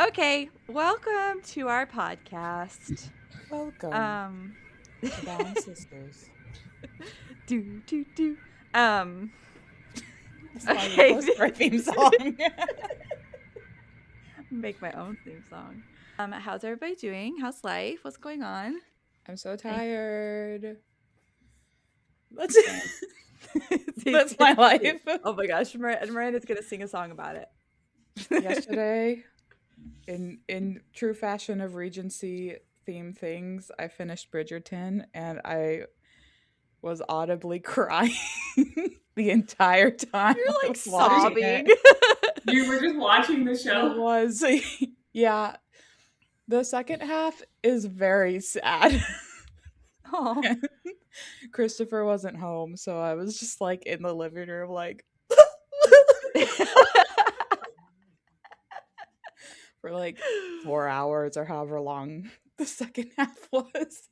Okay, welcome to our podcast. Welcome to Bound Sisters. do do do. Um, It's not even okay. close to our theme song. Make my own theme song. How's everybody doing? How's life? What's going on? I'm so tired. That's That's my life. Oh my gosh, Miranda's gonna sing a song about it. Yesterday, in true fashion of Regency theme things, I finished Bridgerton and I was audibly crying the entire time. You're like sobbing. You were just watching the show? It was. Yeah. The second half is very sad. Oh. Christopher wasn't home, so I was just like in the living room, like for like 4 hours or however long the second half was.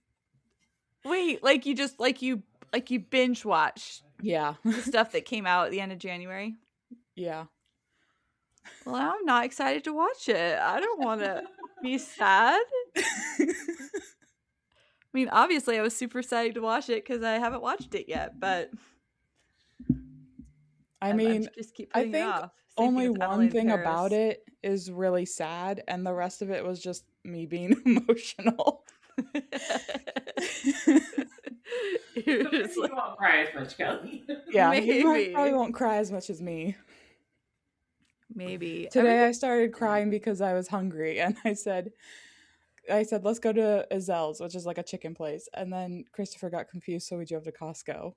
Wait, like you binge watched Yeah. the stuff that came out at the end of January? Yeah. Well, I'm not excited to watch it. I don't want to be sad. I mean, obviously, I was super excited to watch it because I haven't watched it yet, but I mean, just keep I putting it think off. Same only thing with one Adelaide thing Paris. about it is really sad, and the rest of it was just me being emotional. You're just You like, won't cry as much, Kelly. Yeah, Maybe. you probably won't cry as much as me. maybe Today I started crying because I was hungry, and I said, let's go to Azel's, which is like a chicken place. And then Christopher got confused, so we drove to Costco.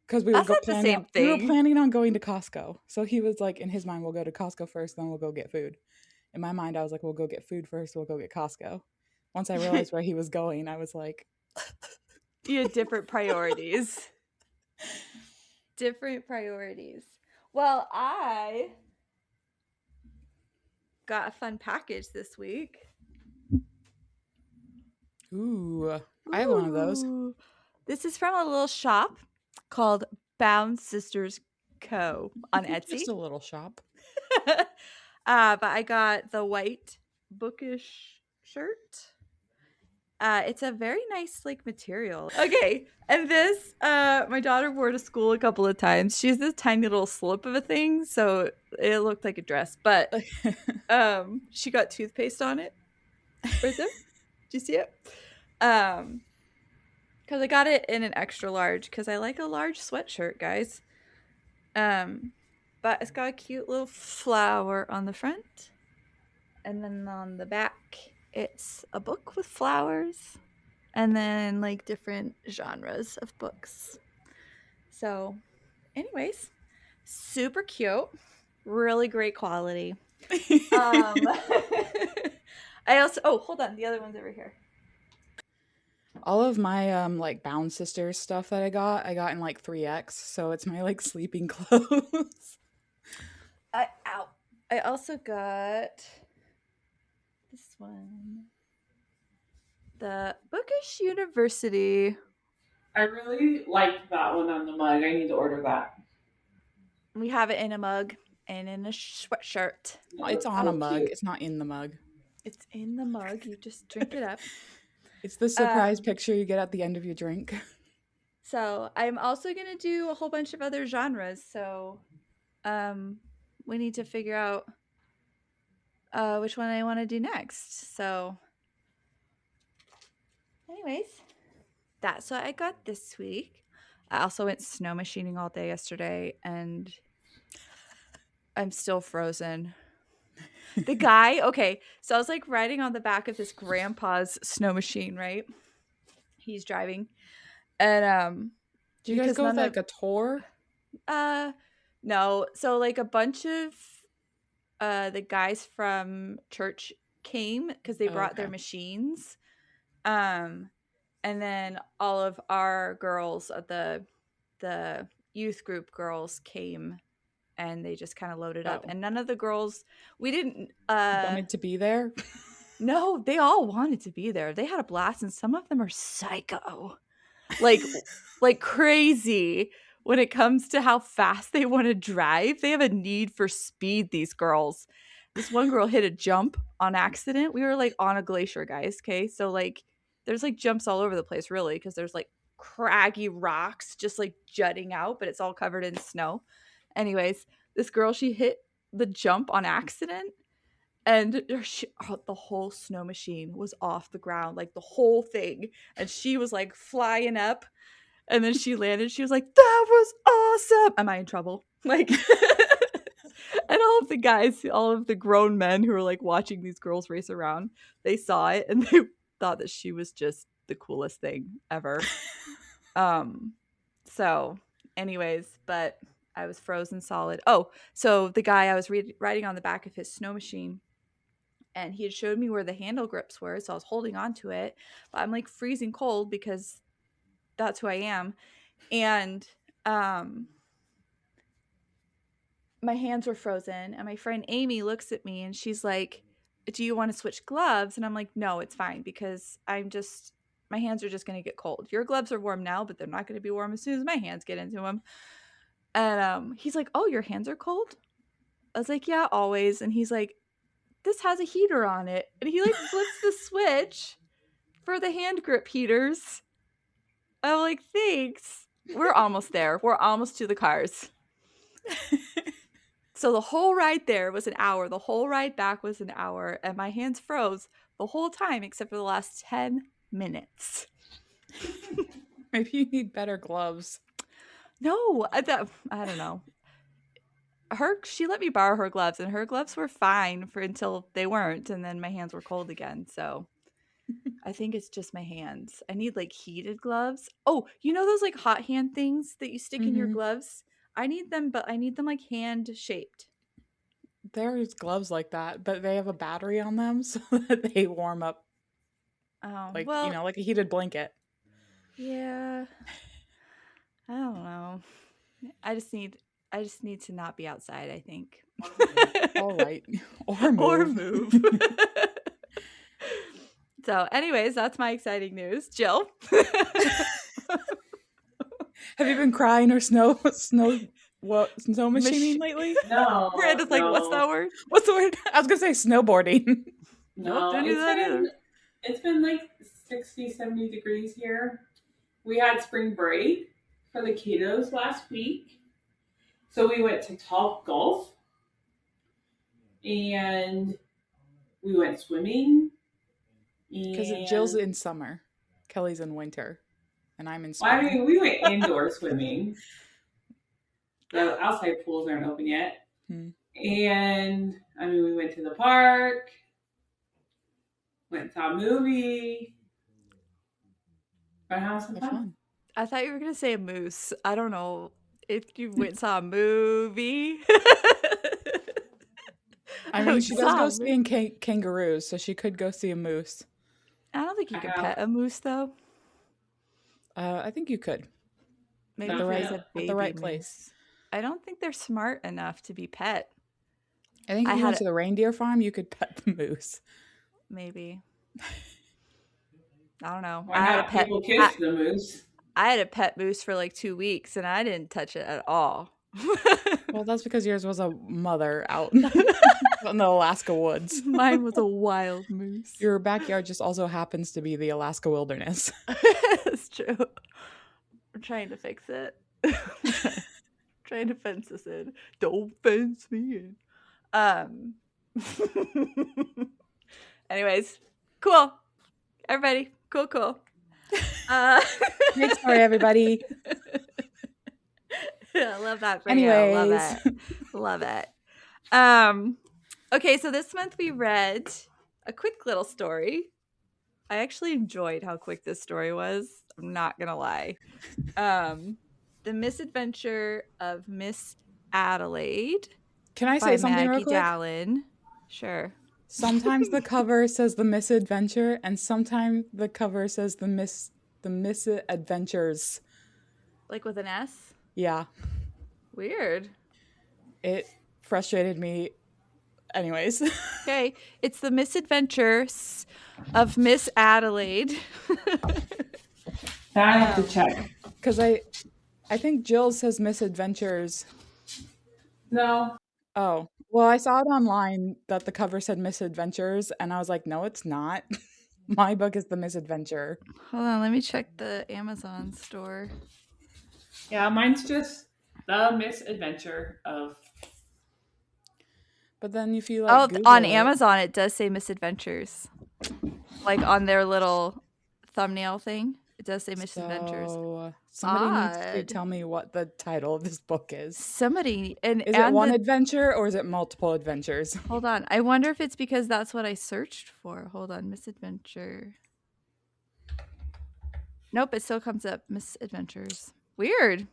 Because we That's were not the same we were thing. planning on going to Costco. So he was like, in his mind, we'll go to Costco first, then we'll go get food. In my mind, I was like, we'll go get food first, we'll go get Costco. Once I realized where he was going, I was like, You had different priorities. Different priorities. Well, I got a fun package this week. ooh, I have one of those. Ooh. This is from a little shop called Bound Sisters Co. on Etsy. Just a little shop. But I got the white bookish shirt. It's a very nice like material. Okay, and this my daughter wore to school a couple of times. She has this tiny little slip of a thing, so it looked like a dress, but she got toothpaste on it. Right there. Do you see it? Because I got it in an extra large because I like a large sweatshirt, guys. But it's got a cute little flower on the front, and then on the back it's a book with flowers, and then like different genres of books. So, anyways, super cute, really great quality. I also hold on, the other one's over here. All of my like Bound Sisters stuff that I got in like 3X, so it's my like sleeping clothes. I also got this one, the Bookish University. I really like that one on the mug. I need to order that. We have it in a mug and in a sweatshirt. It's on a mug. It's not in the mug. It's in the mug. You just drink it up. It's the surprise picture you get at the end of your drink. So I'm also going to do a whole bunch of other genres. So we need to figure out which one I want to do next. So anyways, that's what I got this week. I also went snow machining all day yesterday, and I'm still frozen. The guy, okay, so I was like riding on the back of this grandpa's snow machine, right? He's driving. And do you guys go with like a tour? No. So like a bunch of the guys from church came because they brought their machines. And then all of our girls, the youth group girls came, and they just kind of loaded up. And none of the girls, we didn't wanted to be there. No, they all wanted to be there. They had a blast, and some of them are psycho, like crazy when it comes to how fast they want to drive. They have a need for speed, these girls. this one girl hit a jump on accident. We were like on a glacier, guys. Okay. So like there's like jumps all over the place, really, because there's like craggy rocks just like jutting out, but it's all covered in snow. Anyways, this girl, she hit the jump on accident, and the whole snow machine was off the ground, like the whole thing. And she was like flying up, and then she landed. She was like, "That was awesome." Am I in trouble? Like, and all of the guys, all of the grown men who were like watching these girls race around, they saw it and they thought that she was just the coolest thing ever. So anyways, but I was frozen solid. Oh, so the guy I was riding on the back of his snow machine, and he had showed me where the handle grips were, so I was holding on to it, but I'm like freezing cold because that's who I am. And my hands were frozen, and my friend Amy looks at me and she's like, "Do you want to switch gloves?" And I'm like, "No, it's fine, because my hands are just going to get cold. Your gloves are warm now, but they're not going to be warm as soon as my hands get into them." And he's like, "Oh, your hands are cold?" I was like, "Yeah, always." And he's like, "This has a heater on it." And he like flips the switch for the hand grip heaters. I'm like, "Thanks." We're almost there. We're almost to the cars. So the whole ride there was an hour. The whole ride back was an hour. And my hands froze the whole time except for the last 10 minutes. Maybe you need better gloves. No, I don't know. She let me borrow her gloves, and her gloves were fine until they weren't, and then my hands were cold again. So I think it's just my hands. I need like heated gloves. Oh, you know those like hot hand things that you stick in your gloves? I need them, but I need them like hand shaped. There's gloves like that, but they have a battery on them so that they warm up. Oh, like, well, like a heated blanket. Yeah. I don't know. I just need to not be outside, I think. All right. Or move. Or move. So, anyways, that's my exciting news. Jill. Have you been crying or snow machining lately? No. Miranda's like, what's that word? What's the word? I was going to say snowboarding. No, don't do that either. It's been like 60, 70 degrees here. We had spring break for the kiddos last week. So we went to Top Golf. And we went swimming. Because Jill's in summer. Kelly's in winter. And I'm in spring. Well, I mean, we went indoor swimming. The outside pools aren't open yet. And, I mean, we went to the park. Went and saw a movie. But having some fun. I thought you were going to say a moose. I don't know if you went and saw a movie. I mean, she does go seeing kangaroos, so she could go see a moose. I don't think you can pet a moose, though. I think you could. Maybe at the right place. I don't think they're smart enough to be pet. I think if you went to the reindeer farm, you could pet the moose. Maybe. I don't know. Why not? People kiss the moose. I had a pet moose for like 2 weeks, and I didn't touch it at all. Well, that's because yours was a mother out in the Alaska woods. Mine was a wild moose. Your backyard just also happens to be the Alaska wilderness. That's true. I'm trying to fix it. Trying to fence this in. Don't fence me in. Anyways, cool. Everybody, cool. Great story, everybody. I love that for Anyways. you. Love it. Okay, so this month we read a quick little story. I actually enjoyed how quick this story was. I'm not gonna lie. The Misadventure of Miss Adelaide. Can I say something real quick? Dallin. Sure. Sometimes the cover says the Misadventure, and sometimes the cover says the Misadventures. Like with an S? Yeah. Weird. It frustrated me. Anyways. Okay. It's the Misadventures of Miss Adelaide. I have to check. Because I think Jill says Misadventures. No. Oh, Well, I saw it online that the cover said Misadventures, and I was like, no, it's not. My book is The Misadventure. Hold on, let me check the Amazon store. Yeah, mine's just The Misadventure of. But then if you like Google on it, Amazon it does say Misadventures. Like on their little thumbnail thing, it does say Misadventures. so somebody needs to Odd. tell me what the title of this book is. Somebody Is it one adventure or is it multiple adventures? Hold on. I wonder if it's because that's what I searched for. Hold on, Misadventure. Nope, it still comes up Misadventures. Weird.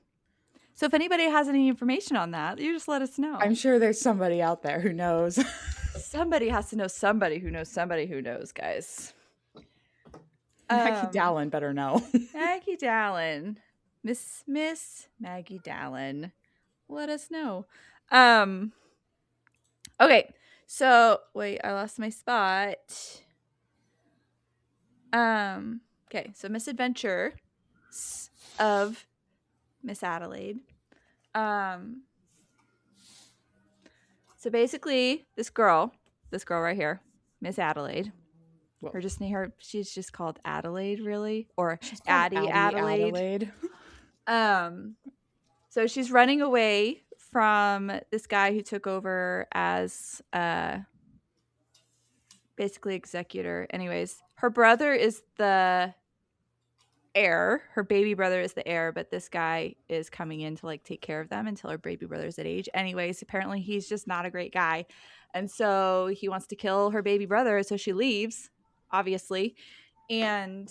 So if anybody has any information on that, you just let us know. I'm sure there's somebody out there who knows. Somebody has to know somebody who knows somebody who knows, guys. Maggie Dallin better know. Maggie Dallin. Miss Maggie Dallin. Let us know. Okay. So wait, I lost my spot. Okay, so Misadventure of Miss Adelaide. So basically, this girl right here, Miss Adelaide. She's just called Adelaide, really, or Addie Adelaide. So she's running away from this guy who took over as basically executor. Anyways, her brother is the heir. Her baby brother is the heir, but this guy is coming in to like take care of them until her baby brother's at age. Anyways, apparently he's just not a great guy. And so he wants to kill her baby brother, so she leaves, obviously. And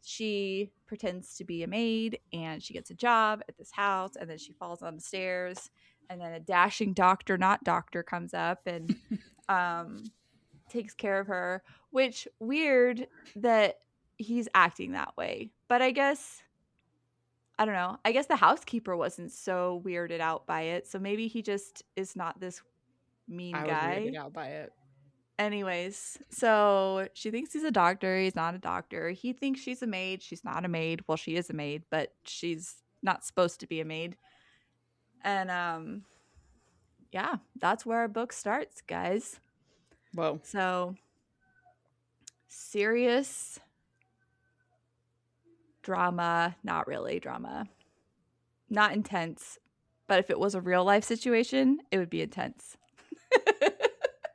she pretends to be a maid and she gets a job at this house, and then she falls on the stairs, and then a dashing doctor, not doctor, comes up and takes care of her, which weird that he's acting that way. But I guess, I don't know. I guess the housekeeper wasn't so weirded out by it. So maybe he just is not this mean guy. I was weirded out by it. Anyways, so she thinks he's a doctor. He's not a doctor. He thinks she's a maid. She's not a maid. Well, she is a maid, but she's not supposed to be a maid. And yeah, that's where our book starts, guys. Whoa. So serious drama, not really drama, not intense, but if it was a real life situation, it would be intense.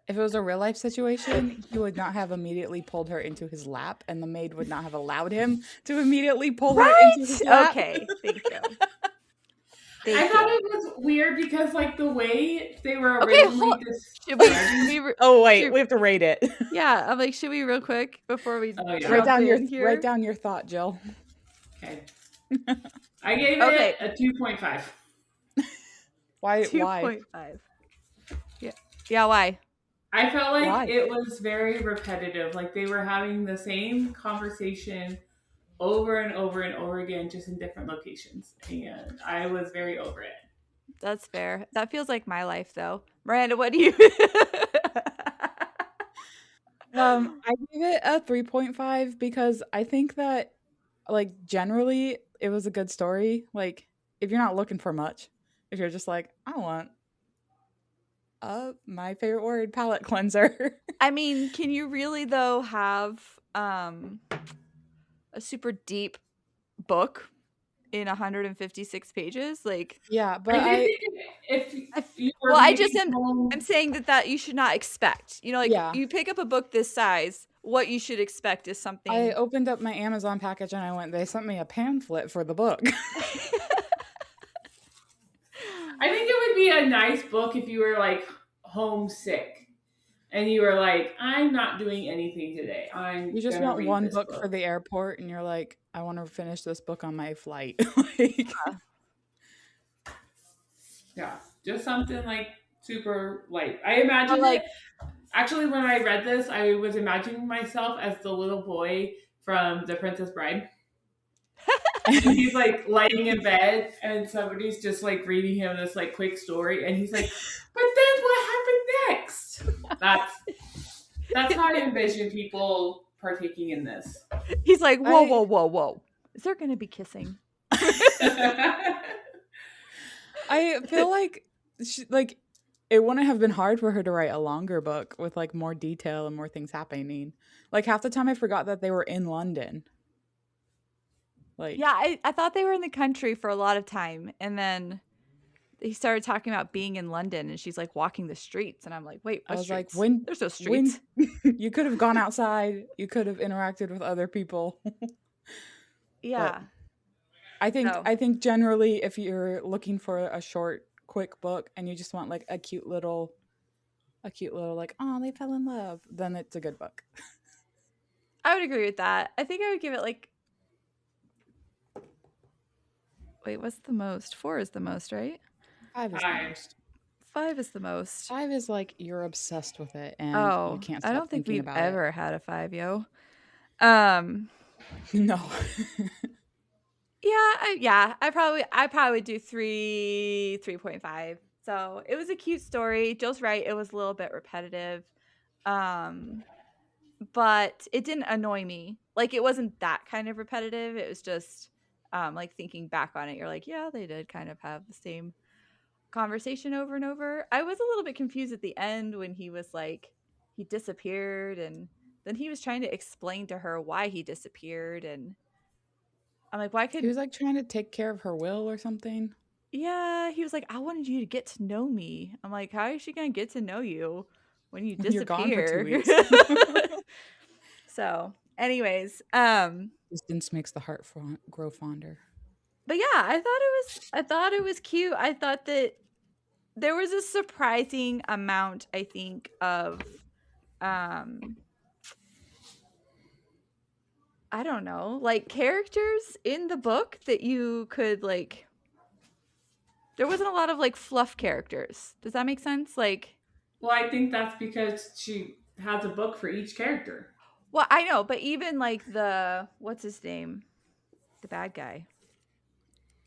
If it was a real life situation, he would not have immediately pulled her into his lap, and the maid would not have allowed him to immediately pull her into his lap. Okay, thank you. I thought it was weird because, like, the way they were originally described. Oh wait, we have to rate it. Yeah, I'm like, should we real quick before we write down your thought, Jill? Okay. I gave it a 2.5. Why? 2.5. Yeah. Why? I felt like it was very repetitive. Like they were having the same conversation over and over and over again, just in different locations. And I was very over it. That's fair. That feels like my life, though. Miranda, what do you? I gave it a 3.5 because I think that, like, generally it was a good story. Like, if you're not looking for much, if you're just like, I want my favorite word, palette cleanser. I mean, can you really though have a super deep book in 156 pages? Like, yeah, but I'm saying that you should not expect. You know, like you pick up a book this size, what you should expect is something. I opened up my Amazon package and they sent me a pamphlet for the book. I think it would be a nice book if you were like homesick and you were like, I'm not doing anything today. You just want one book for the airport and you're like, I want to finish this book on my flight. Yeah, just something like super light. I imagine actually when I read this, I was imagining myself as the little boy from The Princess Bride. He's like laying in bed and somebody's just like reading him this like quick story and he's like, but then what happened next? That's how I envision people partaking in this. He's like, whoa. Is there going to be kissing? I feel like it wouldn't have been hard for her to write a longer book with like more detail and more things happening. Like half the time I forgot that they were in London. Like Yeah, I thought they were in the country for a lot of time, and then he started talking about being in London, and she's like walking the streets, and I'm like, wait, I what was like, streets? There's no when streets. you could have gone outside, you could have interacted with other people. But Yeah. So I think generally if you're looking for a short, quick book and you just want like a cute little like, oh, they fell in love, then it's a good book. I would agree with that. I think I would give it like, wait, what's the most? 4 is the most, right? 5 is the Hi. most. 5 is the most. 5 is like you're obsessed with it and you Oh, can't I stop don't think thinking we've about ever had a 5, yo. Um, it. No. I probably would do 3.5. So it was a cute story. Jill's right, it was a little bit repetitive. But it didn't annoy me. Like it wasn't that kind of repetitive. It was just like thinking back on it, you're like, yeah, they did kind of have the same conversation over and over. I was a little bit confused at the end when he was like he disappeared, and then he was trying to explain to her why he disappeared, and I'm like, why He could was like trying to take care of her will or something. yeah, he was like, I wanted you to get to know me. I'm like, how is she gonna get to know you when you When you're gone for 2 disappear? weeks. So anyways, Distance makes the heart grow fonder. but yeah, I thought it was cute. I thought that there was a surprising amount, I think, of um I don't know, like characters in the book that you could like there wasn't a lot of like fluff characters. Does that make sense? Like Well, I think that's because she has a book for each character. well, I know, but even like the what's his name? The bad guy.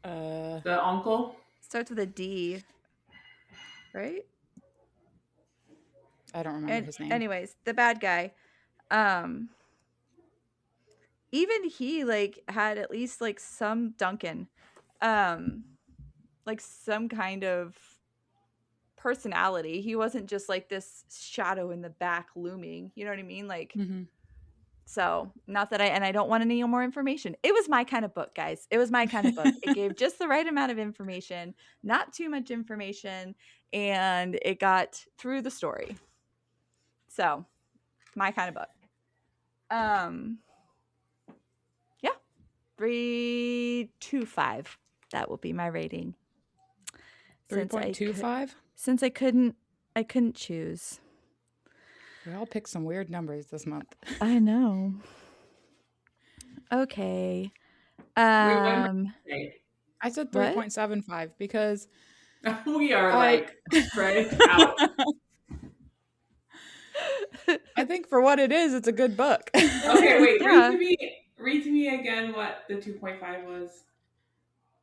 The uncle. Starts with a D, right? I don't remember And his name. anyways, the bad guy. Um Even he like had at least like some Duncan. Um like some kind of personality. He wasn't just like this shadow in the back looming. You know what I mean? Like Mm-hmm. so, not that I don't want any more information. It was my kind of book, guys. It was my kind of book. It gave just the right amount of information, not too much information, and it got through the story. So, my kind of book. Yeah. 3.25. That will be my rating. 3.25? Since I couldn't choose. We all picked some weird numbers this month. I know. Okay. I I said 3.75 because we are like spread out. I think for what it is, it's a good book. Okay, wait. Yeah. Read to me again what the 2.5 was.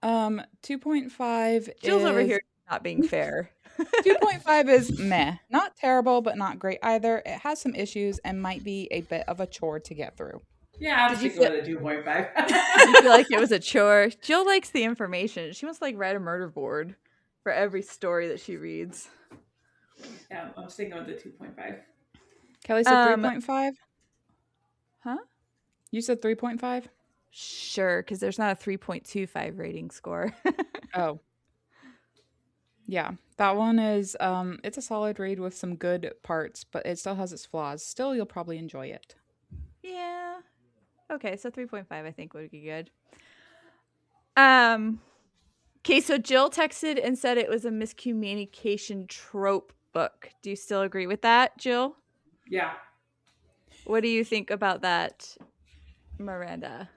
2.5 Jill's is over here not being fair. 2.5 is meh. Not terrible, but not great either. It has some issues and might be a bit of a chore to get through. Yeah, I'm Did you sticking with a 2.5. Did you feel like it was a chore? Jill likes the information. She wants to like write a murder board for every story that she reads. Yeah, I'm sticking with the 2.5. Kelly said 3.5? Huh? You said 3.5? Sure, because there's not a 3.25 rating score. Oh. Yeah, that one is it's a solid read with some good parts, but it still has its flaws. Still, you'll probably enjoy it. Yeah. Okay, so 3.5 I think would be good. Okay, so Jill texted and said it was a miscommunication trope book. Do you still agree with that, Jill? Yeah. What do you think about that, Miranda?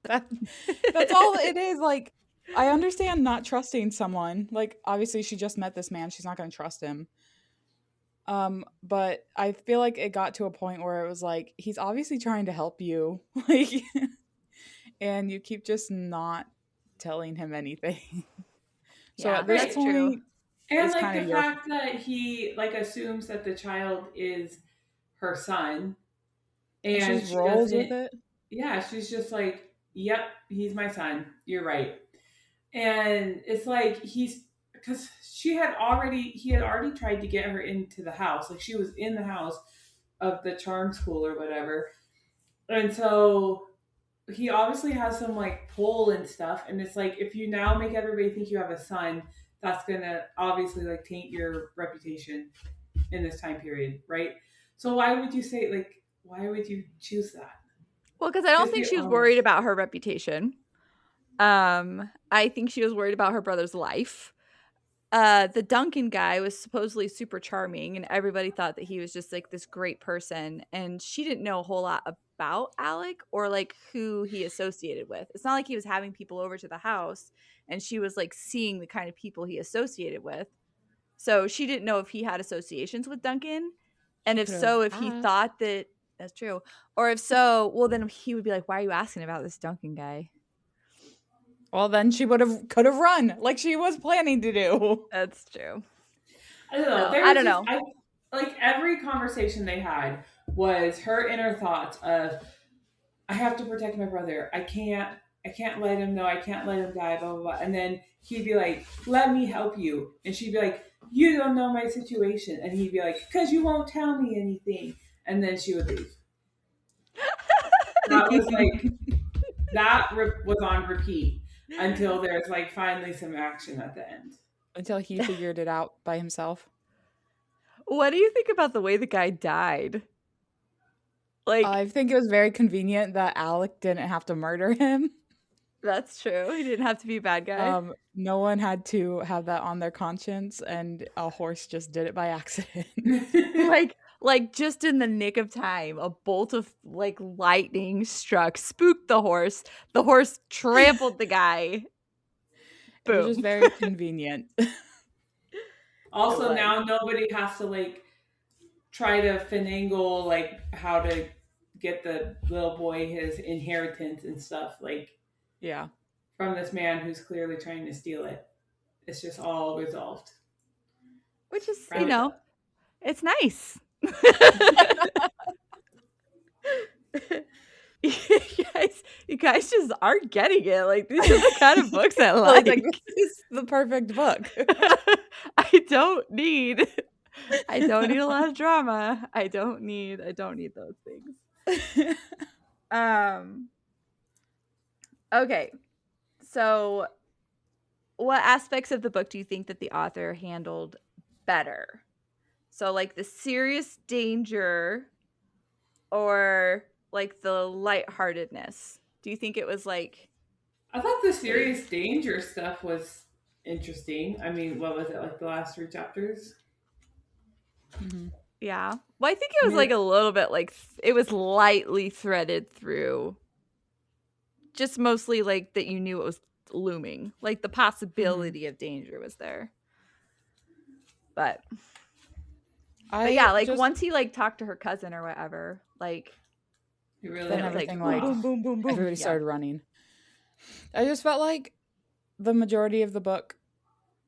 That's all it is. Like, I understand not trusting someone. Like, obviously, she just met this man. She's not going to trust him. But I feel like it got to a point where it was like, he's obviously trying to help you. Like, and you keep just not telling him anything. So Yeah, at this that's point, true. And it's like kind the of your fact that he like assumes that the child is her son, and she and just she rolls with doesn't. it. Yeah, she's just like, "Yep, he's my son. You're right." And it's like he's because he had already tried to get her into the house. Like she was in the house of the charm school or whatever. And so he obviously has some like pull and stuff. And it's like, if you now make everybody think you have a son, that's going to obviously like taint your reputation in this time period, right? So why would you say, like, why would you choose that? Well, because I don't Just think be she was honest. worried about her reputation. I think she was worried about her brother's life. The Duncan guy was supposedly super charming, and everybody thought that he was just like this great person. And she didn't know a whole lot about Alec or like who he associated with. It's not like he was having people over to the house and she was like seeing the kind of people he associated with. So she didn't know if he had associations with Duncan. And She if could have so, if he asked. thought that that's true, or if so, well, then he would be like, why are you asking about this Duncan guy? Well, then she could have run like she was planning to do. That's true. I don't know. So There I was don't just know. I like every conversation they had was her inner thoughts of, I have to protect my brother. I can't let him know. I can't let him die. Blah blah blah. And then he'd be like, "Let me help you," and she'd be like, "You don't know my situation," and he'd be like, "Because you won't tell me anything," and then she would leave. That was like was on repeat until there's like finally some action at the end. Until he figured it out by himself. What do you think about the way the guy died? Like, I think it was very convenient that Alec didn't have to murder him. that's true. He didn't have to be a bad guy. No one had to have that on their conscience, and a horse just did it by accident. like just in the nick of time, a bolt of like lightning struck, spooked the horse. The horse trampled the guy. It was Boom. just very convenient. Also, now nobody has to like try to finagle like how to get the little boy his inheritance and stuff, like, Yeah. from this man who's clearly trying to steal it. It's just all resolved. Which is, Right. it's nice. you guys just aren't getting it. Like, these are the kind of books I like. This is the perfect book. I don't need a lot of drama. I don't need those things. Okay. So what aspects of the book do you think that the author handled better? So like the serious danger or like the lightheartedness? Do you think it was like, I thought the serious danger stuff was interesting. I mean, what was it, like the last 3 chapters? Mm-hmm. yeah. Well, I think it was like a little bit like it was lightly threaded through. Just mostly like that you knew it was looming. Like the possibility of danger was there. But yeah, like once he like talked to her cousin or whatever, like really then it was like boom, boom, boom, boom, boom. Everybody started running. I just felt like the majority of the book,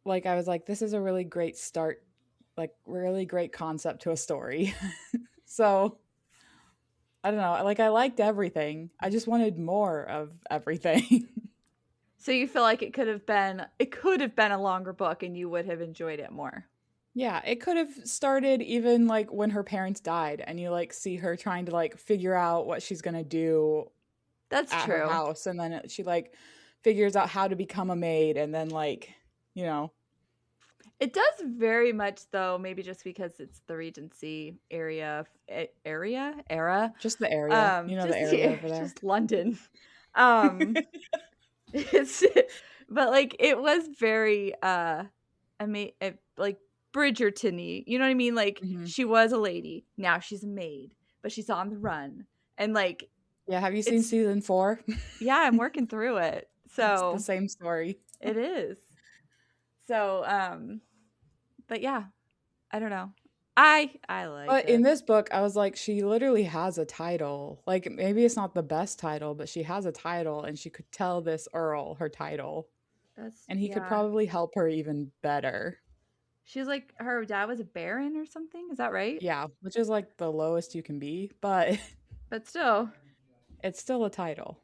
like I was like, this is a really great start, like really great concept to a story. So I don't know, like I liked everything. I just wanted more of everything. So you feel like it could have been a longer book and you would have enjoyed it more. Yeah, it could have started even like when her parents died and you like see her trying to like figure out what she's going to do. That's at true. Her house, and then she like figures out how to become a maid, and then like, you know. It does very much though, maybe just because it's the Regency era. Just the area. The area over there. Just London. It's but like it was very like Bridgerton-y. You know what I mean? Like she was a lady, now she's a maid, but she's on the run. And like, yeah, have you seen season 4? Yeah, I'm working through it. So it's the same story. It is. So but yeah, I don't know. I like But in this book, I was like, she literally has a title. Like, maybe it's not the best title, but she has a title, and she could tell this Earl her title. And he could probably help her even better. She's like, her dad was a baron or something. Is that right? Yeah, which is like the lowest you can be, but still, it's still a title.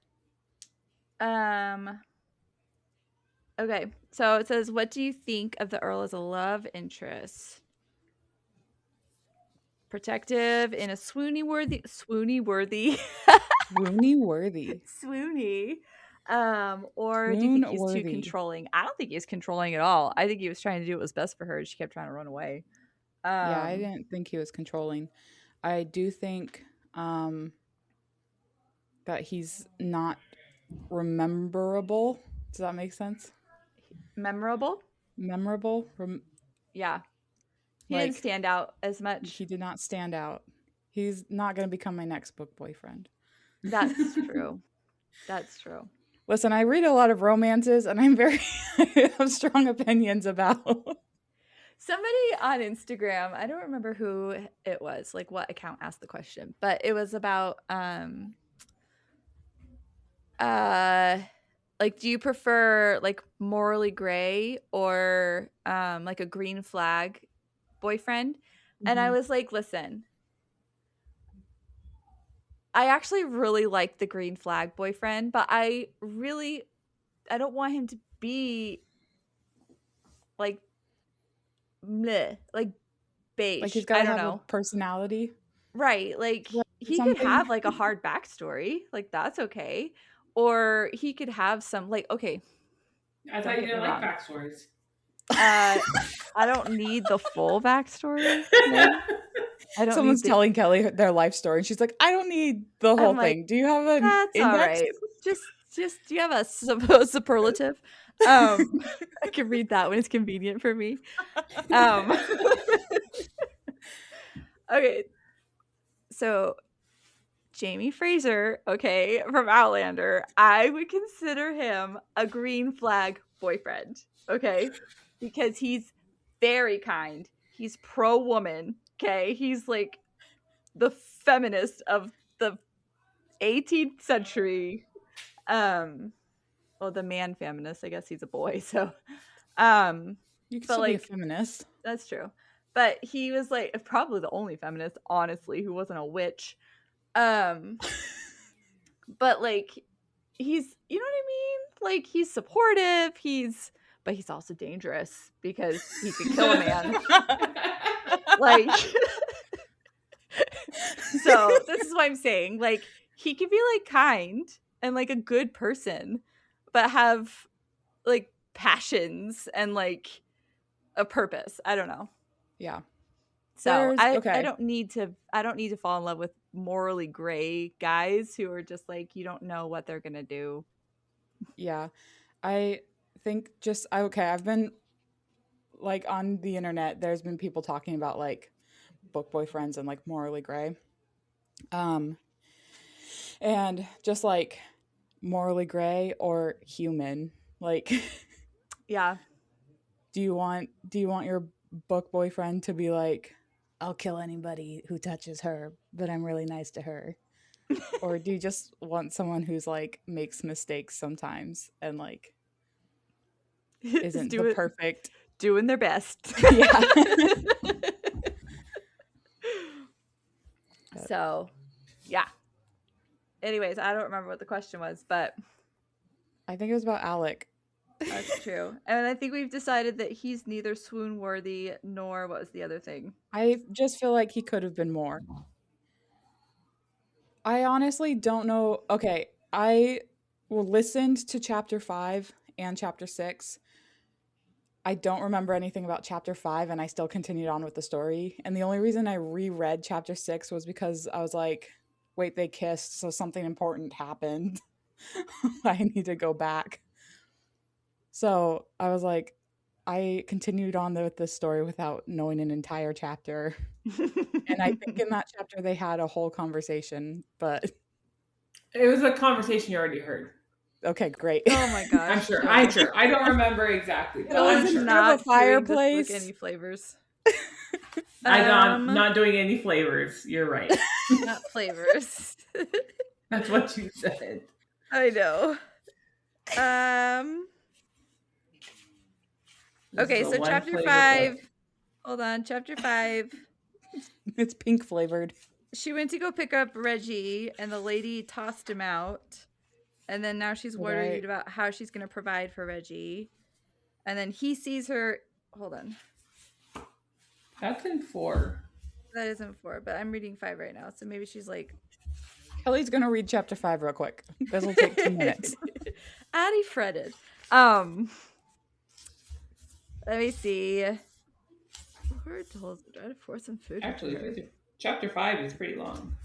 Okay, so it says, what do you think of the Earl as a love interest? Protective in a swoony worthy Swoony worthy. swoony. Or do you Swoon think he's too worthy. controlling? I don't think he's controlling at all. I think he was trying to do what was best for her, and she kept trying to run away. Yeah, I didn't think he was controlling. I do think that he's not rememberable. Does that make sense? Memorable? Memorable? Yeah. He didn't Like, stand out as much. he did not stand out. He's not going to become my next book boyfriend. That's true. That's true. Listen, I read a lot of romances, and I'm I have strong opinions about. Somebody on Instagram, I don't remember who it was, like what account asked the question, but it was about like, do you prefer like morally gray or like a green flag boyfriend? And I was like, listen, I actually really like the green flag boyfriend, but I don't want him to be like meh, like beige. Like, he's got I to don't have a know. personality. Right. Like Or he could something. have like a hard backstory, like that's okay. Or he could have some like, okay, I don't thought you get me didn't like wrong. backstories. I don't need the full backstory. Maybe. I don't Someone's need the telling Kelly their life story, and she's like, I don't need the whole I'm like, thing. Do you have an that's all index? right. Just do you have a superlative? I can read that when it's convenient for me. Okay. So Jamie Fraser, okay, from Outlander, I would consider him a green flag boyfriend, okay? Because he's very kind. He's pro woman, okay? He's like the feminist of the 18th century. Well, the man feminist, I guess he's a boy, so You can but still be a like feminist. that's true. But he was like probably the only feminist, honestly, who wasn't a witch. But like he's, you know what I mean? Like he's supportive, but he's also dangerous because he could kill a man. Like so this is what I'm saying. Like he could be like kind and like a good person, but have like passions and like a purpose. I don't know. Yeah. So I okay. don't need to fall in love with morally gray guys who are just like you don't know what they're gonna do. Yeah. I think I've been like on the internet, there's been people talking about like book boyfriends and like morally gray. And just like morally gray or human. Like Yeah. do you want your book boyfriend to be like, I'll kill anybody who touches her, but I'm really nice to her? Or do you just want someone who's like makes mistakes sometimes and like isn't the perfect doing their best. Yeah. So, yeah. Anyways, I don't remember what the question was, but I think it was about Alec. that's true. And I think we've decided that he's neither swoon worthy nor what was the other thing. I just feel like he could have been more. I honestly don't know. Okay, I listened to chapter 5 and chapter 6. I don't remember anything about chapter 5 and I still continued on with the story. And the only reason I reread chapter 6 was because I was like, wait, they kissed, so something important happened. I need to go back. So I was like, I continued on with this story without knowing an entire chapter. And I think in that chapter they had a whole conversation, but it was a conversation you already heard. Okay, great. Oh my gosh. I'm sure. I don't remember exactly, but I'm sure. Not a fireplace. Doing any flavors. I'm not doing any flavors. You're right. Not flavors. That's what you said. I know. Okay, so chapter 5. Book. Hold on, chapter 5. It's pink flavored. She went to go pick up Reggie, and the lady tossed him out. And then now she's worried about how she's going to provide for Reggie. And then he sees her. Hold on. That's in 4. That isn't 4, but I'm reading 5 right now. So maybe she's like. Kelly's going to read chapter 5 real quick. This will take 2 minutes. Addie fretted. Let me see. Lord tells me to pour some food. Actually, chapter 5 is pretty long.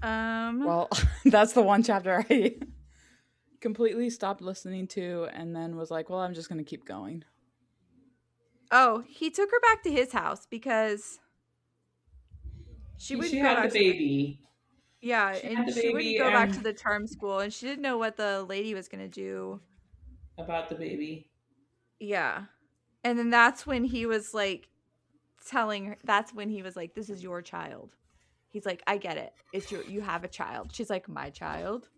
Well, that's the one chapter I completely stopped listening to and then was like, well, I'm just going to keep going. Oh, he took her back to his house because she wouldn't go had back the baby. Yeah, and she wouldn't go back to the charm school, and she didn't know what the lady was going to do about the baby. Yeah. And then that's when he was like telling her, that's when he was like, this is your child. He's like, I get it. It's you have a child. She's like, my child?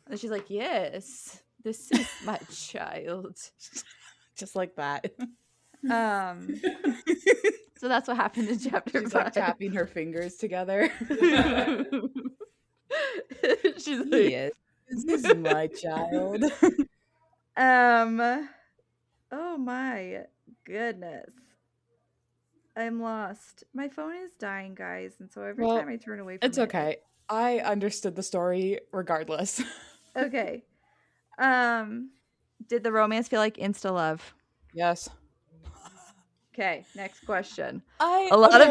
And she's like, yes, this is my child. Just like that. So that's what happened in chapter 5. She's like tapping her fingers together. She's like, yes, this is my child. Oh my goodness. I'm lost. My phone is dying, guys, and so every time I turn away from it's okay. I understood the story regardless. Okay. Did the romance feel like insta love? Yes. Okay, next question. A lot of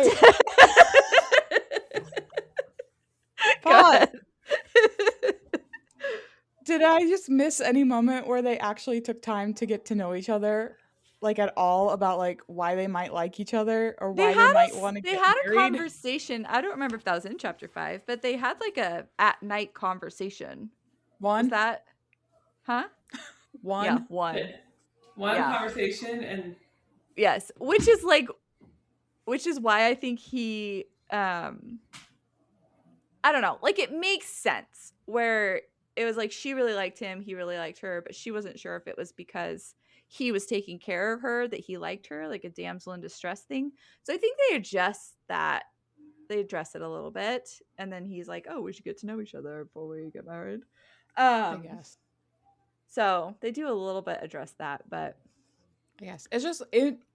Did I just miss any moment where they actually took time to get to know each other, like at all, about like why they might like each other or why they might want to get married? They had a conversation. I don't remember if that was in chapter 5, but they had like a at night conversation. One? Was that? Huh? One? Yeah, one. One conversation and yes, which is why I think he I don't know, like it makes sense where it was like she really liked him, he really liked her, but she wasn't sure if it was because he was taking care of her that he liked her, like a damsel in distress thing. So I think they address it a little bit, and then he's like, oh, we should get to know each other before we get married. I guess. So they do a little bit address that, but I guess it's just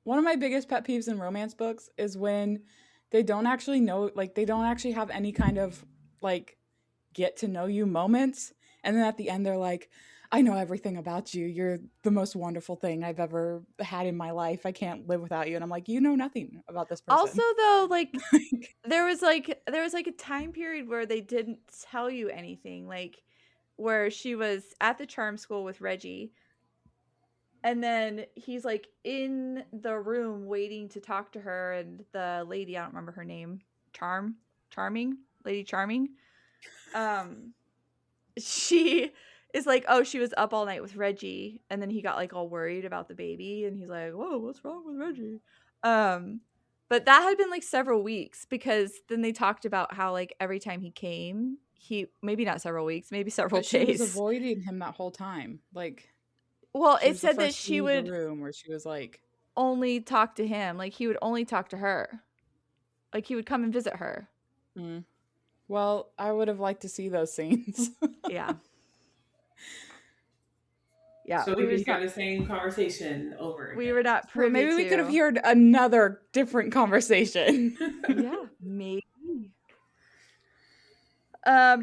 one of my biggest pet peeves in romance books is when they don't actually know, like they don't actually have any kind of like get to know you moments, and then at the end they're like, I know everything about you, you're the most wonderful thing I've ever had in my life, I can't live without you. And I'm like, you know nothing about this person. Also though, like there was like a time period where they didn't tell you anything, like where she was at the charm school with Reggie, and then he's like in the room waiting to talk to her, and the lady, I don't remember her name, Lady Charming, she is like, oh, she was up all night with Reggie, and then he got like all worried about the baby, and he's like, whoa, what's wrong with Reggie? But that had been like several weeks, because then they talked about how like every time he came, he maybe not several weeks, maybe several days. She was avoiding him that whole time. Like, well, it said that she would room where she was like only talk to him, like he would only talk to her, like he would come and visit her. Well, I would have liked to see those scenes. Yeah. So we just got the same conversation over again. We were not privy maybe we could have heard another different conversation. Yeah, maybe.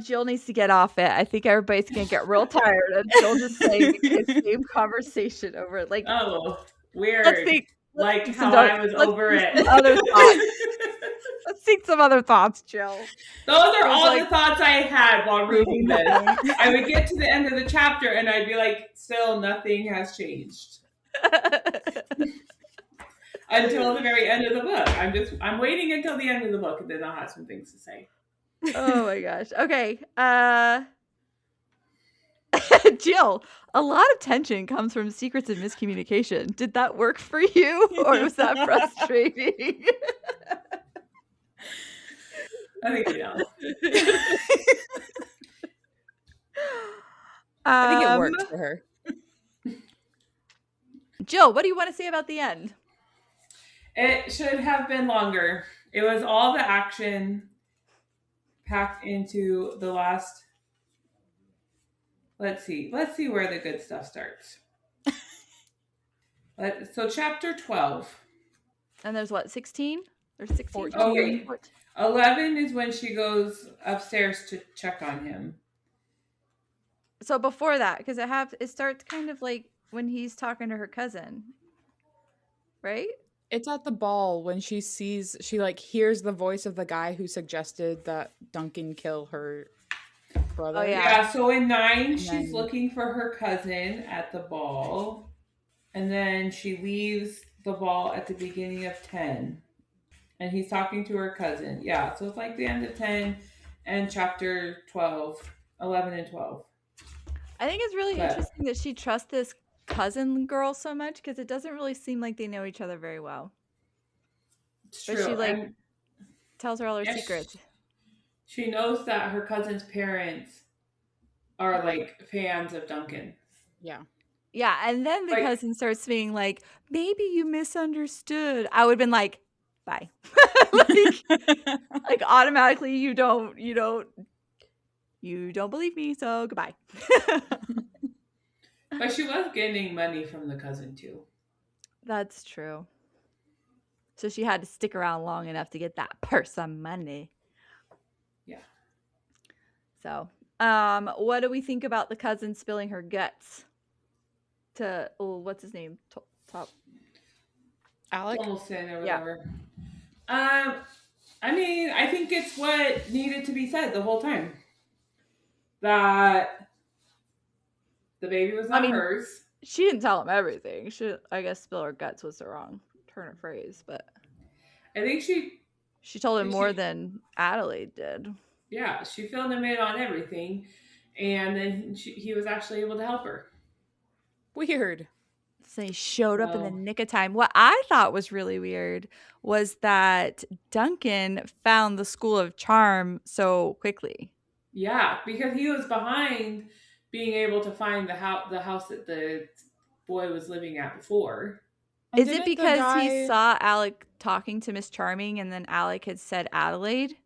Jill needs to get off it. I think everybody's gonna get real tired of Jill just saying the same conversation over it. Like, oh, weird. Let's how I was over it. Other thoughts. Let's think some other thoughts, Jill. Those are all the thoughts I had while reading this. I would get to the end of the chapter and I'd be like, still nothing has changed. Until the very end of the book. I'm waiting until the end of the book, and then I'll have some things to say. Oh my gosh. Okay. Jill, a lot of tension comes from secrets and miscommunication. Did that work for you, or was that frustrating? I think you know. I think it worked for her. Jill, what do you want to say about the end? It should have been longer. It was all the action packed into the last. Let's see where the good stuff starts. So chapter 12. And there's what, 16? There's 16 Oh, 14. wait. 11 is when she goes upstairs to check on him. So before that, because it starts kind of like when he's talking to her cousin, right? It's at the ball when she like hears the voice of the guy who suggested that Duncan kill her brother. Oh, yeah. Yeah, so in 9, And she's then- looking for her cousin at the ball. And then she leaves the ball at the beginning of 10. And he's talking to her cousin. Yeah, so it's like the end of 10 and chapter 12, 11 and 12. I think it's really But interesting that she trusts this cousin girl so much because it doesn't really seem like they know each other very well. it's But true. she like And tells her all her yes, secrets. she knows that her cousin's parents are like fans of Duncan. Yeah. Yeah, and then the Like- cousin starts being like, maybe you misunderstood. I would have been like, bye. like automatically you don't believe me, so goodbye. But she was getting money from the cousin too. That's true. So she had to stick around long enough to get that purse of money. Yeah. So, what do we think about the cousin spilling her guts to what's his name? Top Alec? Donaldson or Yeah. whatever. I mean, I think it's what needed to be said the whole time. That the baby was not hers. She didn't tell him everything. I guess spill her guts was the wrong turn of phrase, but I think she told him more than Adelaide did. Yeah, she filled him in on everything, and then he was actually able to help her. Weird. So he showed up in the nick of time. What I thought was really weird was that Duncan found the School of Charm so quickly. Yeah, because he was behind being able to find the house that the boy was living at before. Is it because he saw Alec talking to Miss Charming and then Alec had said Adelaide?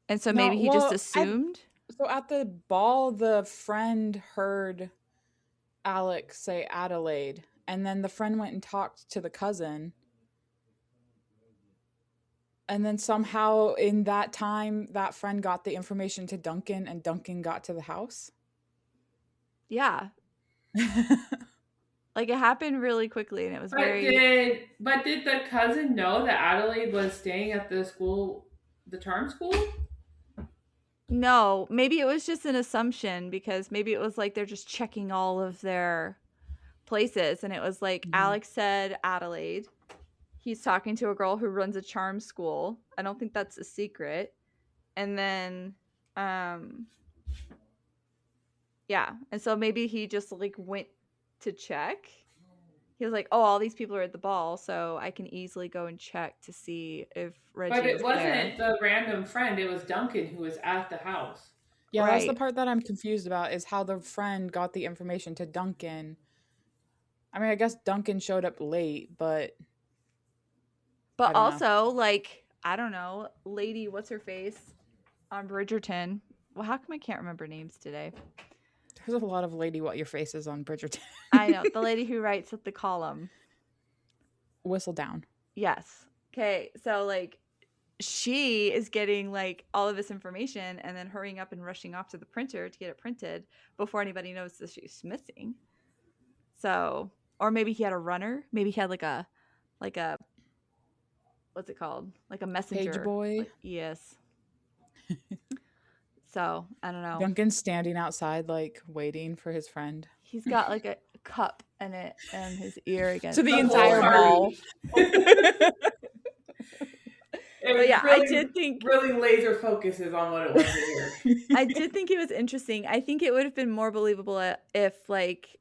And so maybe he just assumed? So at the ball, the friend heard Alec say Adelaide, and then the friend went and talked to the cousin. And then somehow in that time, that friend got the information to Duncan, and Duncan got to the house. Yeah. Like it happened really quickly, and it was But did the cousin know that Adelaide was staying at the school, the charm school? No, maybe it was just an assumption because maybe it was like they're just checking all of their places, and it was like Alex said Adelaide. He's talking to a girl who runs a charm school. I don't think that's a secret. And then yeah, and so maybe he just like went to check. He was like, "Oh, all these people are at the ball, so I can easily go and check to see if Reggie." But it wasn't the random friend; it was Duncan who was at the house. Yeah, that's the part that I'm confused about, is how the friend got the information to Duncan. I mean, I guess Duncan showed up late, but also, like, I don't know, lady, what's her face on Bridgerton? Well, how come I can't remember names today? There's a lot of lady what your face is on Bridgerton. I know, the lady who writes at the column. Whistle down. Yes. Okay, so like she is getting like all of this information and then hurrying up and rushing off to the printer to get it printed before anybody knows that she's missing. So, or maybe he had a runner. Maybe he had like a what's it called? Like a messenger. Page boy. Like, yes. So, I don't know. Duncan's standing outside, like, waiting for his friend. He's got, like, a cup in his ear again. To the entire ball. But yeah, really, I did think... Really laser focuses on what it was here. I did think it was interesting. I think it would have been more believable if, like,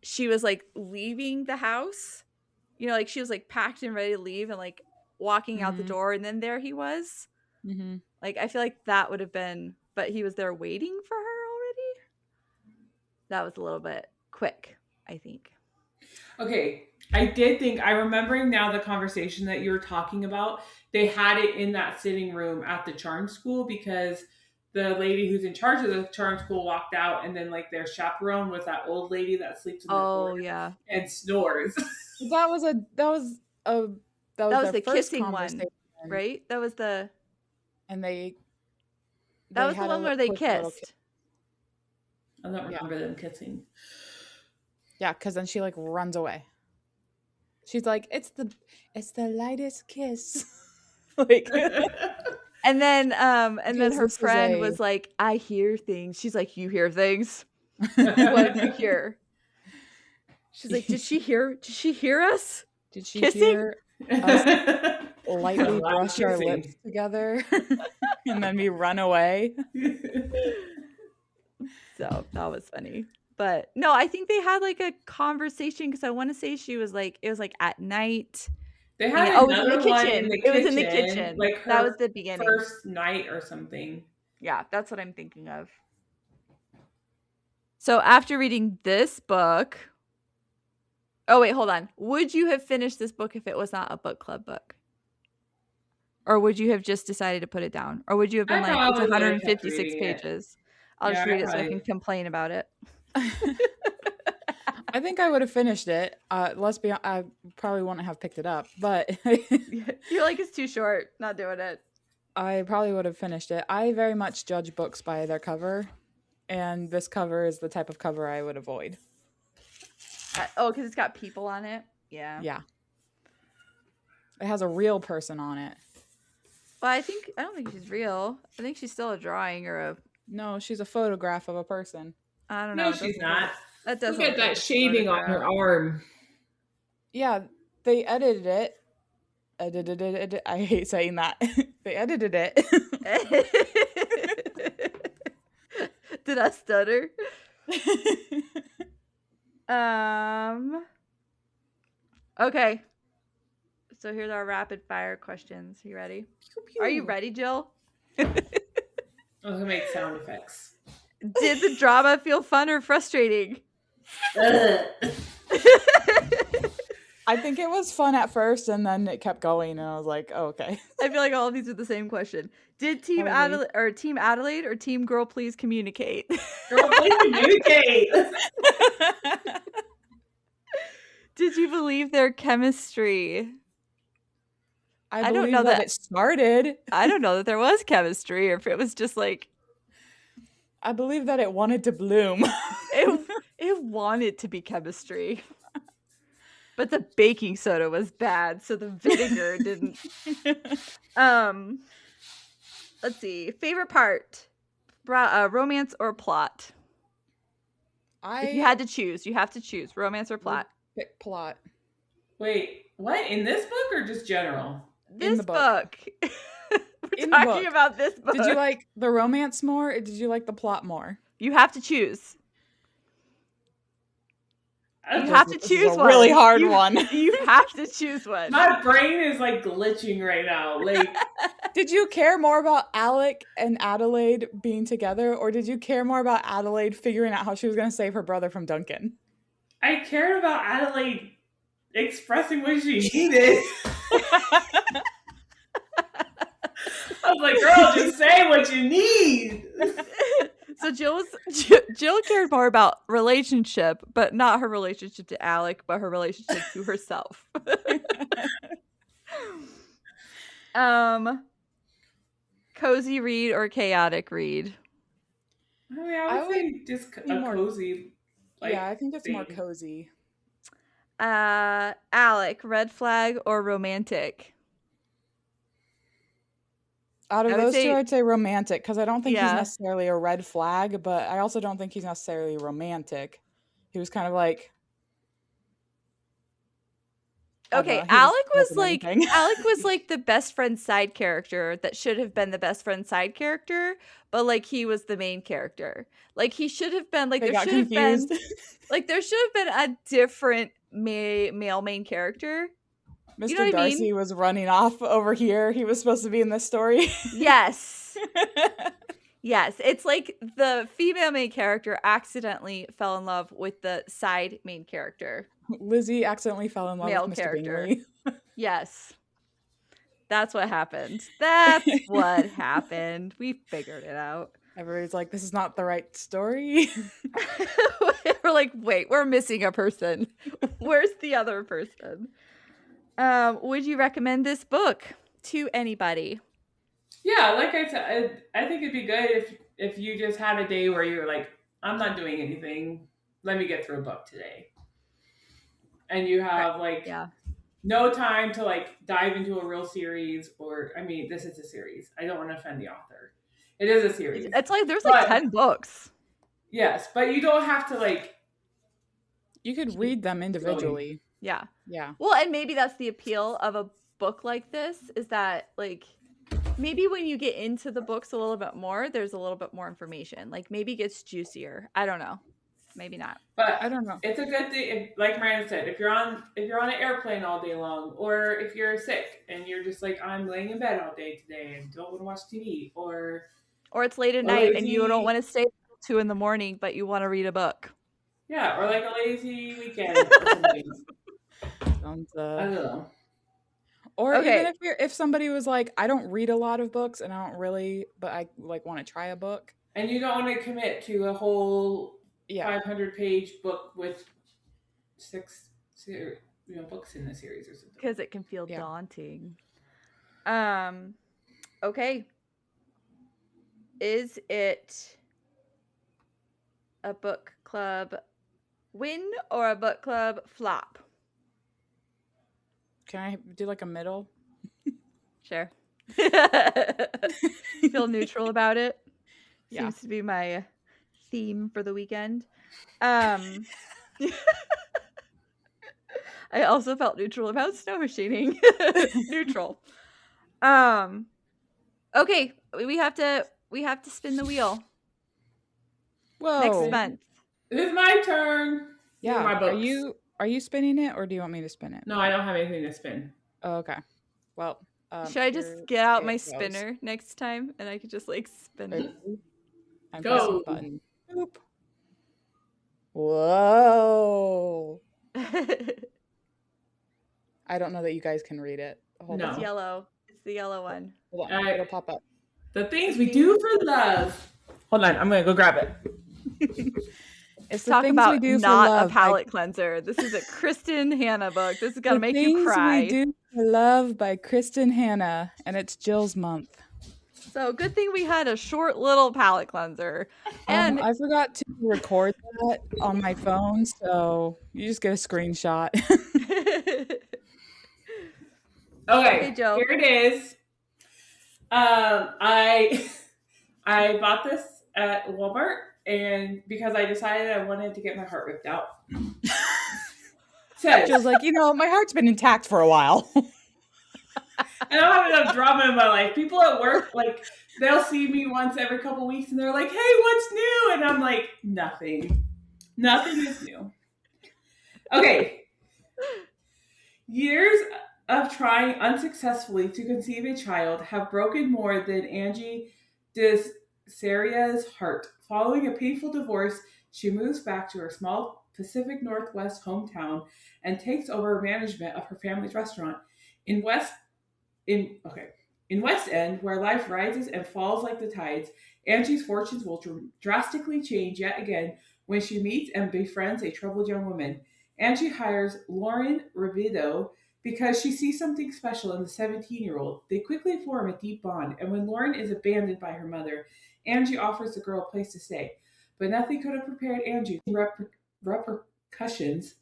she was, like, leaving the house. You know, like, she was, like, packed and ready to leave and, like, walking out the door, and then there he was. Mm-hmm. Like, I feel like that would have been, but he was there waiting for her already. That was a little bit quick, I think. Okay, I'm remembering now the conversation that you were talking about. They had it in that sitting room at the charm school because the lady who's in charge of the charm school walked out, and then like their chaperone was that old lady that sleeps in the corner yeah. and snores. That was That was their the first kissing conversation, one, right? That was the and they one had where they quick little kissed. I don't remember them kissing. Yeah, because then she like runs away. She's like, it's the lightest kiss. Like, and then her this is friend was like, I hear things. She's like, you hear things? What did you hear? She's like, did she hear us? Did she kissing? hear us lightly brush our lips together and then we run away? So that was funny. But no, I think they had like a conversation because I want to say it was like at night. They had another one in the kitchen. It was in the kitchen. Like that was the beginning. First night or something. Yeah, that's what I'm thinking of. So after reading this book, oh wait, hold on. Would you have finished this book if it was not a book club book? Or would you have just decided to put it down? Or would you have been like, it's 156 pages. I'll just read it so I can complain about it. I think I would have finished it. Let's be honest, I probably wouldn't have picked it up, but you're like, it's too short. Not doing it. I probably would have finished it. I very much judge books by their cover, and this cover is the type of cover I would avoid. Because it's got people on it? Yeah. Yeah. It has a real person on it. Well, I don't think she's real. I think she's still a drawing or a... No, she's a photograph of a person. I don't know. No, she's not. That doesn't look at that shaving on her arm. Yeah, they edited it. I hate saying that. They edited it. Did I stutter? Okay. So here's our rapid fire questions. You ready? Pew, pew. Are you ready, Jill? I'm gonna make sound effects. Did the drama feel fun or frustrating? I think it was fun at first, and then it kept going, and I was like, oh, okay. I feel like all of these are the same question. Did Team Adelaide or Team Girl Please Communicate? Girl Please Communicate! Did you believe their chemistry? I don't know that it started. I don't know that there was chemistry, or if it was just like... I believe that it wanted to bloom. It wanted to be chemistry. But the baking soda was bad, so the vinegar didn't. Let's see. Favorite part? Romance or plot? If you had to choose, you have to choose romance or plot. Pick plot. Wait, what? In this book or just general? This book. We're talking about this book. Did you like the romance more, or did you like the plot more? You have to choose. You have to choose one. Really hard one. You have to choose one. My brain is like glitching right now. Like, did you care more about Alec and Adelaide being together, or did you care more about Adelaide figuring out how she was going to save her brother from Duncan? I cared about Adelaide expressing what she needed. I was like, girl, just say what you need. So Jill cared more about relationship, but not her relationship to Alec, but her relationship to herself. Cozy read or chaotic read? I mean, I would say just a cozy. Like, yeah, I think it's more cozy. Alec, red flag or romantic? Out of those two, I'd say romantic, because I don't think he's necessarily a red flag, but I also don't think he's necessarily romantic. He was kind of like... Okay, Alec was like the best friend side character that should have been the best friend side character, but like he was the main character. Like he should have been like there should have been a different male main character. Mr. You know Darcy was running off over here. He was supposed to be in this story. Yes. Yes. It's like the female main character accidentally fell in love with the side main character. Lizzie accidentally fell in love with Mr. character. Bingley. Yes. That's what happened. That's what happened. We figured it out. Everybody's like, this is not the right story. We're like, wait, we're missing a person. Where's the other person? Would you recommend this book to anybody? Yeah, like I said, I think it'd be good if you just had a day where you're like, I'm not doing anything. Let me get through a book today. And you have like Yeah. no time to like dive into a real series, or I mean, this is a series. I don't want to offend the author. It is a series. It's like there's like 10 books. Yes, but you don't have to like. You could read them individually. Yeah. Yeah. Well, and maybe that's the appeal of a book like this, is that like maybe when you get into the books a little bit more, there's a little bit more information. Like maybe it gets juicier. I don't know. Maybe not. But I don't know. It's a good thing, like Miranda said, if you're on an airplane all day long, or if you're sick and you're just like, I'm laying in bed all day today and don't want to watch TV, or it's late at night and you don't want to stay until 2 a.m, but you want to read a book. Yeah, or like a lazy weekend or something. Sounds, I don't know. Or even if somebody was like, I don't read a lot of books and I don't really, but I like want to try a book. And you don't want to commit to a whole 500-page book with 6 books in the series or something. Because it can feel daunting. Okay. Is it a book club win or a book club flop? Can I do like a middle? Sure. Feel neutral about it. Yeah. Seems to be my theme for the weekend. I also felt neutral about snow machining. Neutral. Okay, we have to spin the wheel. Whoa. Next month. It's my turn. Yeah. My books. Are you spinning it or do you want me to spin it? No, I don't have anything to spin. Oh, okay. Well, should I just get out my spinner next time and I could just like spin it? I'm Go. pressing the button. Boop. Whoa. I don't know that you guys can read it. Hold on. It's yellow. It's the yellow one. Hold on. It'll pop up. The things we do for love. Hold on. I'm going to go grab it. It's talk about we do not for love, a palate cleanser. This is a Kristen Hanna book. This is going to make you cry. We Do for Love by Kristen Hanna, and it's Jill's month. So good thing we had a short little palate cleanser. And I forgot to record that on my phone, so you just get a screenshot. Okay, Joe. Here it is. I bought this at Walmart, and because I decided I wanted to get my heart ripped out. Jill's like, my heart's been intact for a while. And I don't have enough drama in my life. People at work, like, they'll see me once every couple weeks, and they're like, hey, what's new? And I'm like, nothing. Nothing is new. Okay. Years of trying unsuccessfully to conceive a child have broken more than Angie Desaria's heart. Following a painful divorce, she moves back to her small Pacific Northwest hometown and takes over management of her family's restaurant. In West End, where life rises and falls like the tides, Angie's fortunes will drastically change yet again when she meets and befriends a troubled young woman. Angie hires Lauren Revido because she sees something special in the 17-year-old. They quickly form a deep bond, and when Lauren is abandoned by her mother, Angie offers the girl a place to stay. But nothing could have prepared Angie for repercussions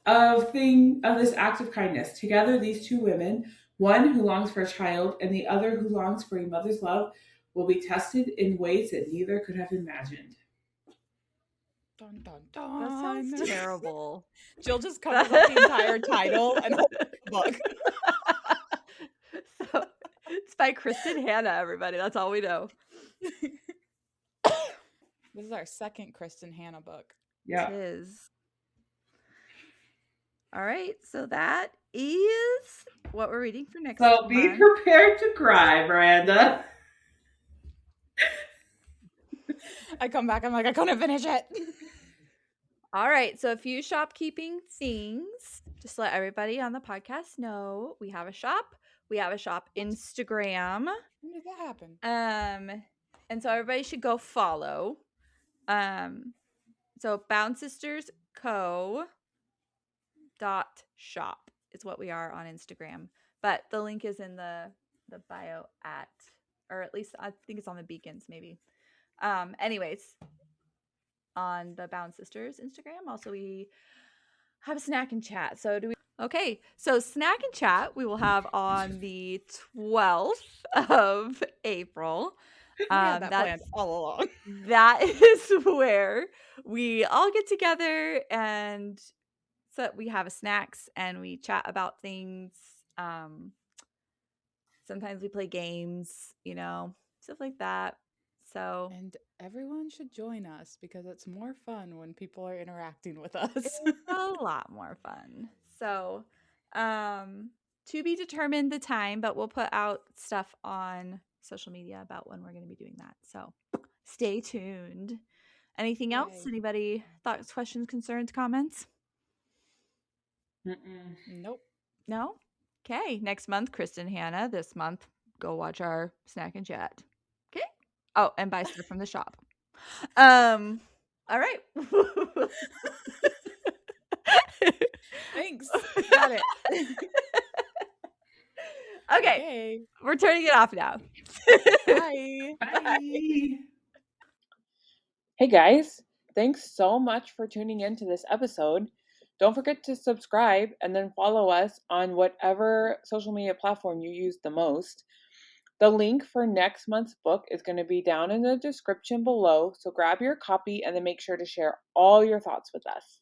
of this act of kindness. Together, these two women, one who longs for a child and the other who longs for a mother's love, will be tested in ways that neither could have imagined. Dun, dun, dun. That sounds terrible. Jill just covers up the entire title and the book. So, it's by Kristen Hanna, everybody. That's all we know. This is our second Kristen Hanna book. Yeah. It is. All right. So that is what we're reading for next month. So be prepared to cry, Miranda. I come back, I'm like, I couldn't finish it. All right. So a few shopkeeping things. Just let everybody on the podcast know we have a shop. We have a shop Instagram. When did that happen? And so everybody should go follow. So Bound Sisters Co. .shop is what we are on Instagram. But the link is in the bio at, or at least I think it's on the beacons maybe. Anyways, on the Bound Sisters Instagram, also we have a snack and chat. So do we? Okay, so snack and chat we will have on the 12th of April. We had that planned all along. That is where we all get together and so we have a snacks and we chat about things. Sometimes we play games, stuff like that. So And everyone should join us because it's more fun when people are interacting with us. It's a lot more fun. So, to be determined the time, but we'll put out stuff on social media about when we're going to be doing that. So, stay tuned. Anything else? Anybody thoughts, questions, concerns, comments? Nope. No? Okay. Next month, Kristen and Hannah. This month, go watch our snack and chat. Okay. Oh, and buy stuff from the shop. All right. Thanks. Got it. Okay. We're turning it off now. Bye. Bye. Hey guys, thanks so much for tuning in to this episode. Don't forget to subscribe and then follow us on whatever social media platform you use the most. The link for next month's book is going to be down in the description below, so grab your copy and then make sure to share all your thoughts with us.